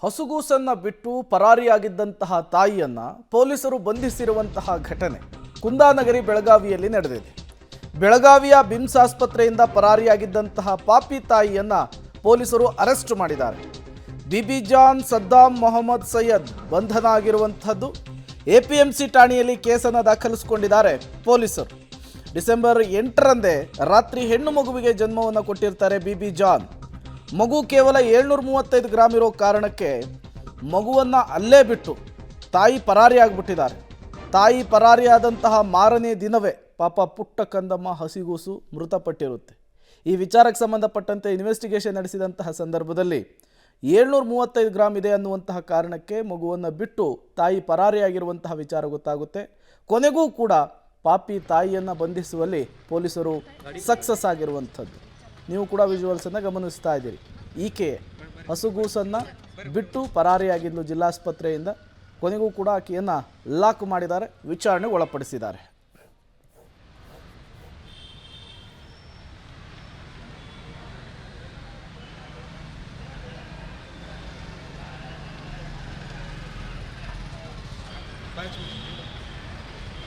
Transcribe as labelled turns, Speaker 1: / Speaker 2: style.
Speaker 1: ಹಸುಗೂಸನ್ನು ಬಿಟ್ಟು ಪರಾರಿಯಾಗಿದ್ದಂತಹ ತಾಯಿಯನ್ನು ಪೊಲೀಸರು ಬಂಧಿಸಿರುವಂತಹ ಘಟನೆ ಕುಂದಾನಗರಿ ಬೆಳಗಾವಿಯಲ್ಲಿ ನಡೆದಿದೆ. ಬೆಳಗಾವಿಯ ಬಿಮ್ಸ್ ಆಸ್ಪತ್ರೆಯಿಂದ ಪರಾರಿಯಾಗಿದ್ದಂತಹ ಪಾಪಿ ತಾಯಿಯನ್ನು ಪೊಲೀಸರು ಅರೆಸ್ಟ್ ಮಾಡಿದ್ದಾರೆ. ಬಿಬಿ ಜಾನ್ ಸದ್ದಾಂ ಮೊಹಮ್ಮದ್ ಸೈಯದ್ ಬಂಧನ ಆಗಿರುವಂಥದ್ದು. ಎಪಿಎಂಸಿ ಠಾಣೆಯಲ್ಲಿ ಕೇಸನ್ನು ದಾಖಲಿಸಿಕೊಂಡಿದ್ದಾರೆ ಪೊಲೀಸರು. ಡಿಸೆಂಬರ್ 8ರಂದೇ ರಾತ್ರಿ ಹೆಣ್ಣು ಮಗುವಿಗೆ ಜನ್ಮವನ್ನು ಕೊಟ್ಟಿರ್ತಾರೆ ಬಿಬಿ ಜಾನ್. ಮಗು ಕೇವಲ 735 ಗ್ರಾಮ್ ಇರೋ ಕಾರಣಕ್ಕೆ ಮಗುವನ್ನು ಅಲ್ಲೇ ಬಿಟ್ಟು ತಾಯಿ ಪರಾರಿಯಾಗಿಬಿಟ್ಟಿದ್ದಾರೆ. ತಾಯಿ ಪರಾರಿಯಾದಂತಹ ಮಾರನೇ ದಿನವೇ ಪಾಪ ಪುಟ್ಟ ಕಂದಮ್ಮ ಹಸಿಗೂಸು ಮೃತಪಟ್ಟಿರುತ್ತೆ. ಈ ವಿಚಾರಕ್ಕೆ ಸಂಬಂಧಪಟ್ಟಂತೆ ಇನ್ವೆಸ್ಟಿಗೇಷನ್ ನಡೆಸಿದಂತಹ ಸಂದರ್ಭದಲ್ಲಿ 735 ಗ್ರಾಮ್ ಇದೆ ಅನ್ನುವಂತಹ ಕಾರಣಕ್ಕೆ ಮಗುವನ್ನು ಬಿಟ್ಟು ತಾಯಿ ಪರಾರಿಯಾಗಿರುವಂತಹ ವಿಚಾರ ಗೊತ್ತಾಗುತ್ತೆ. ಕೊನೆಗೂ ಕೂಡ ಪಾಪಿ ತಾಯಿಯನ್ನು ಬಂಧಿಸುವಲ್ಲಿ ಪೊಲೀಸರು ಸಕ್ಸಸ್ ಆಗಿರುವಂಥದ್ದು. ನೀವು ಕೂಡ ವಿಜುವಲ್ಸನ್ನು ಗಮನಿಸ್ತಾ ಇದ್ದೀರಿ. ಈಕೆ ಹಸುಗೂಸನ್ನು ಬಿಟ್ಟು ಪರಾರಿಯಾಗಿದ್ಲು ಜಿಲ್ಲಾಸ್ಪತ್ರೆಯಿಂದ. ಕೊನೆಗೂ ಕೂಡ ಆಕೆಯನ್ನು ಲಾಕ್ ಮಾಡಿದ್ದಾರೆ, ವಿಚಾರಣೆಗೆ ಒಳಪಡಿಸಿದ್ದಾರೆ.
Speaker 2: Thank you.